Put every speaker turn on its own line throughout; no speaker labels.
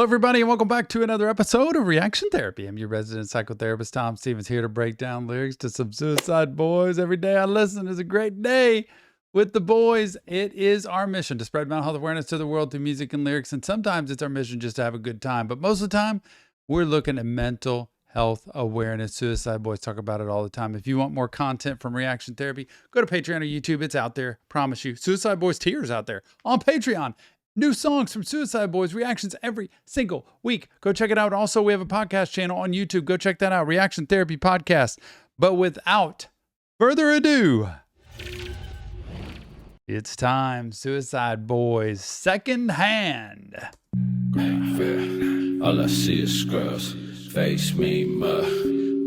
Hello, everybody, and welcome back to another episode of Reaction Therapy. I'm your resident psychotherapist, Tom Stevens, here to break down lyrics to some Suicide Boys. Every day I listen is a great day with the boys. It is our mission to spread mental health awareness to the world through music and lyrics, and sometimes it's our mission just to have a good time. But most of the time, we're looking at mental health awareness. Suicide Boys talk about it all the time. If you want more content from Reaction Therapy, go to Patreon or YouTube. It's out there. Promise you. Suicide Boys Tears out there on Patreon. New songs from Suicide Boys, reactions every single week. Go check it out. Also, we have a podcast channel on YouTube. Go check that out, Reaction Therapy Podcast. But without further ado, it's time, Suicide Boys, second hand.
All I see is scrubs, face me mud,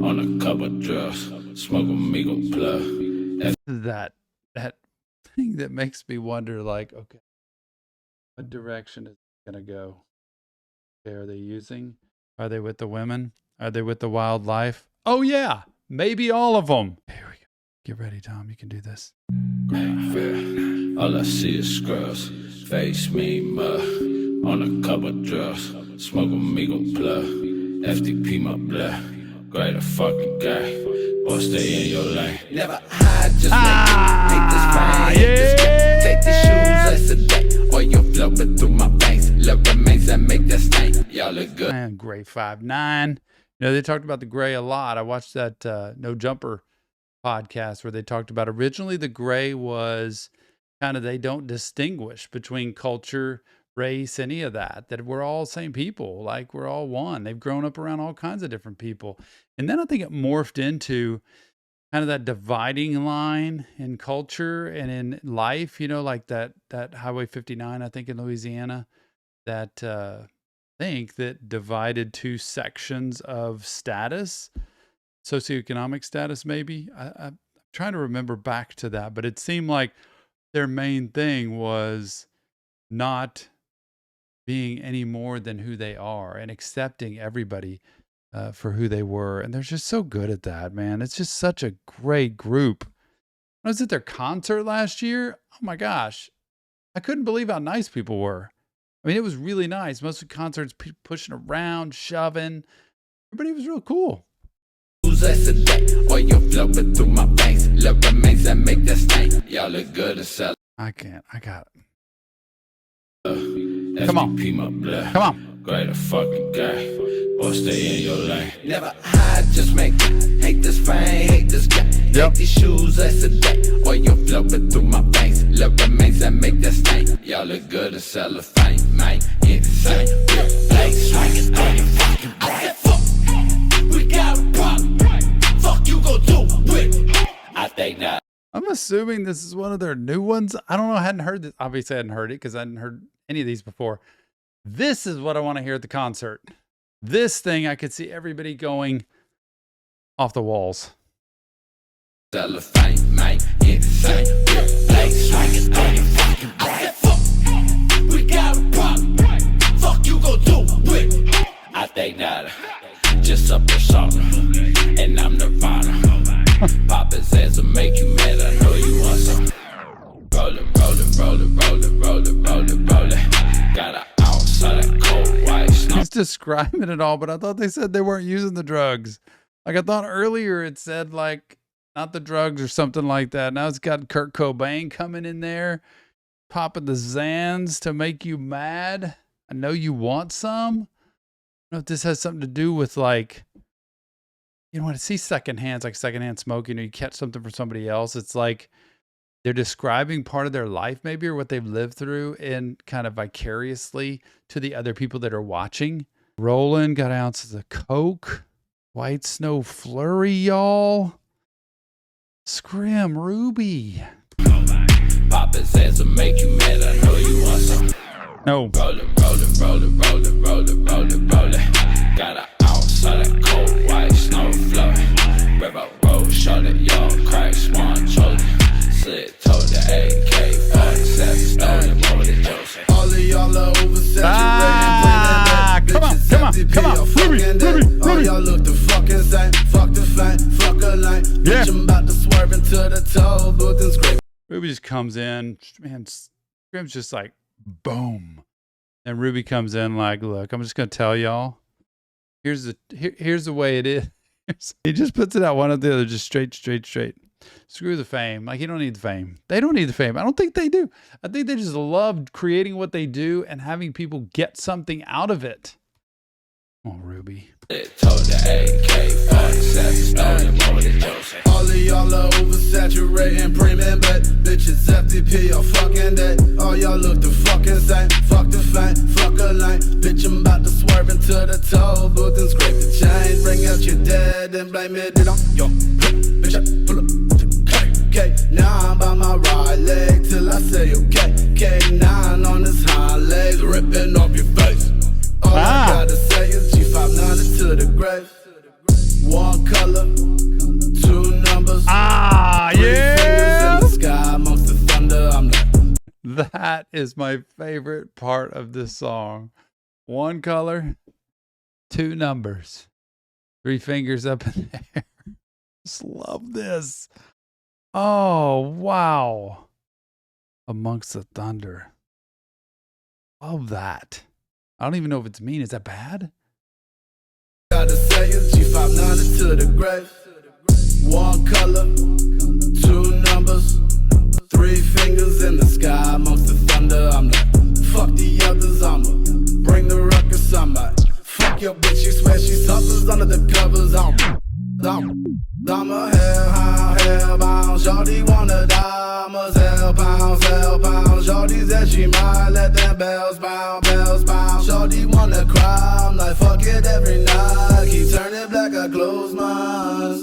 on a couple drugs, smoke amigo plug.
That thing that makes me wonder, like, okay, what direction is it going to go? Are they using? Are they with the women? Are they with the wildlife? Oh, yeah. Maybe all of them. Here we go. Get ready, Tom. You can do this.
All I see is scrubs, face me mud, on a couple drugs, smoke amigo plug. FTP my blood, greater fucking guy, or stay in your lane. Never hide, just make it. Hate this pain, hate this guy. Take these shoes, let's sedate. Or you're flowing through my veins. Love remains that make that stain. Y'all look good.
And Gray 5'9". You know, they talked about the gray a lot. I watched that No Jumper podcast where they talked about originally the gray was kind of, they don't distinguish between culture, race, any of that we're all same people, like we're all one. They've grown up around all kinds of different people. And then I think it morphed into kind of that dividing line in culture and in life, you know, like that Highway 59, I think in Louisiana, that that divided two sections of status, socioeconomic status, maybe. I'm trying to remember back to that, but it seemed like their main thing was not being any more than who they are and accepting everybody for who they were. And they're just so good at that, man. It's just such a great group. I was at their concert last year. Oh my gosh. I couldn't believe how nice people were. I mean, it was really nice. Most of the concerts, pushing around, shoving. Everybody was real cool.
Or you're flowing through my veins. Love remains that make that stain. Y'all look good as hell.
I can't. I got it.
Come on. Come on. Greater fucking guy, or stay in your lane. Never hide, just make it. Hate this pain, hate this guy. Take these shoes, let's sedate. Or you're flowing through my veins. Love remains that make that stain. Y'all look good as cellophane, man. Insane, real place, swinging on your fucking brain. I said fuck, we got a problem. Fuck you gon' do with. I think not.
I'm assuming this is one of their new ones. I don't know. I hadn't heard this. Obviously, I hadn't heard it because I hadn't heard any of these before. This is what I want to hear at the concert. This thing, I could see everybody going off the walls.
Cellophane, man, insane, real place, swinging on your fucking brain. I said fuck, we got a problem. Fuck you gon' do with. I think not. Just a persona, and I'm Nirvana. Papa says to make you mad, I know you want some. Rollin', rollin', rollin', rollin', rollin', rollin', rollin'. Got an ounce of that cold white snow.
He's describing it all, but I thought they said they weren't using the drugs. Like I thought earlier it said like not the drugs or something like that. Now it's got Kurt Cobain coming in there, popping the Xans to make you mad. I know you want some. I don't know if this has something to do with like, you know, when I see secondhand, it's like secondhand smoking, or you catch something from somebody else. It's like they're describing part of their life maybe, or what they've lived through, and kind of vicariously to the other people that are watching. Rollin' got ounces of coke. White snow flurry, y'all. Scrim Ruby.
Papa says to make you mad, I know you want some.
No.
Rollin', rollin', rollin', rollin', rollin', rollin', rollin'. Got an ounce of that cold white snow flowing. River road, shot it, y'all Christ, one chosen. Slid, told the AK-47, stolen, rolled it, Joseph. All of y'all are oversaturated.
Come on. Ruby.
All y'all look the fucking same. Fuck the flame, fuck a lane.
Yeah.
Bitch, I'm about to swerve into the toll booth and scream.
Ruby just comes in, man, Scrim's just like, boom. And Ruby comes in like, look, I'm just going to tell y'all, here's the way it is. He just puts it out one after the other, just straight. Screw the fame. Like, you don't need the fame. They don't need the fame. I don't think they do. I think they just love creating what they do and having people get something out of it. Oh, Ruby.
Told the AK-47, all of y'all are oversaturating, premium bet. Bitches FTP all fucking day. All y'all look the fucking same. Fuck the fame, fuck a lane. Bitch, I'm about to swerve into the toll booth and scrape the chain. Bring out your dead and blame it on yo. Bitch, I pull up. Okay, now I'm by my right leg till I say okay. K9 on his hind legs, ripping off your face. All I gotta say is G590 to the grave. One color, two numbers.
Yeah.
Fingers in the sky amongst the thunder. I'm like,
that is my favorite part of this song. One color, two numbers, three fingers up in the air. Just love this. Oh, wow. Amongst the thunder. Love that. I don't even know if it's mean. Is that bad?
gotta say is G590 to the grave. One color, two numbers, three fingers in the sky amongst the thunder. I'm like, fuck the others, I'ma bring the ruckus, I might fuck your bitch, she swear she suffers under the covers. I'm a hellbound, shorty wanna die. I'm a hellbound, shorty said she might let them bells bound. Shorty wanna cry, I'm like fuck it every night. Keep turning black, I close my eyes.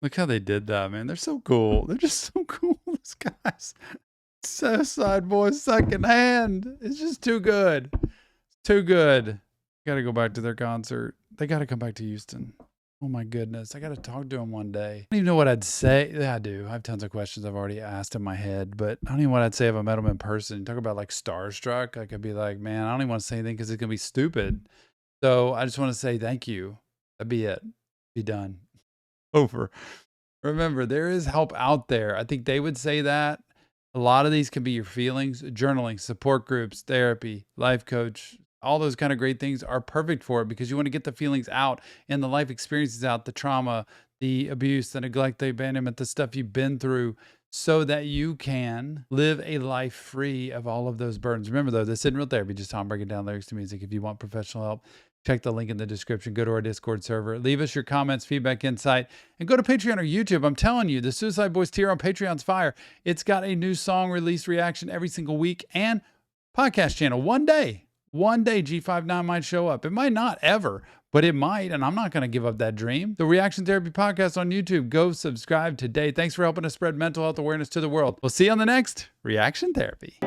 Look how they did that, man. They're so cool. They're just so cool, these guys. Suicideboys secondhand. It's just too good. Too good. Gotta go back to their concert. They gotta come back to Houston. Oh my goodness. I gotta talk to them one day. I don't even know what I'd say. Yeah, I do. I have tons of questions I've already asked in my head, but I don't even know what I'd say if I met them in person. Talk about like starstruck. I could be like, man, I don't even want to say anything because it's gonna be stupid. So I just want to say thank you. That'd be it. Be done. Over. Remember, there is help out there. I think they would say that. A lot of these can be your feelings. Journaling, support groups, therapy, life coach, all those kind of great things are perfect for it because you want to get the feelings out and the life experiences out, the trauma, the abuse, the neglect, the abandonment, the stuff you've been through so that you can live a life free of all of those burdens. Remember, though, this isn't real therapy, just Tom breaking down lyrics to music. If you want professional help, check the link in the description. Go to our Discord server. Leave us your comments, feedback, insight, and go to Patreon or YouTube. I'm telling you, the Suicide Boys tier on Patreon's fire. It's got a new song release reaction every single week and podcast channel. One day, G59 might show up. It might not ever, but it might, and I'm not going to give up that dream. The Reaction Therapy Podcast on YouTube. Go subscribe today. Thanks for helping us spread mental health awareness to the world. We'll see you on the next Reaction Therapy.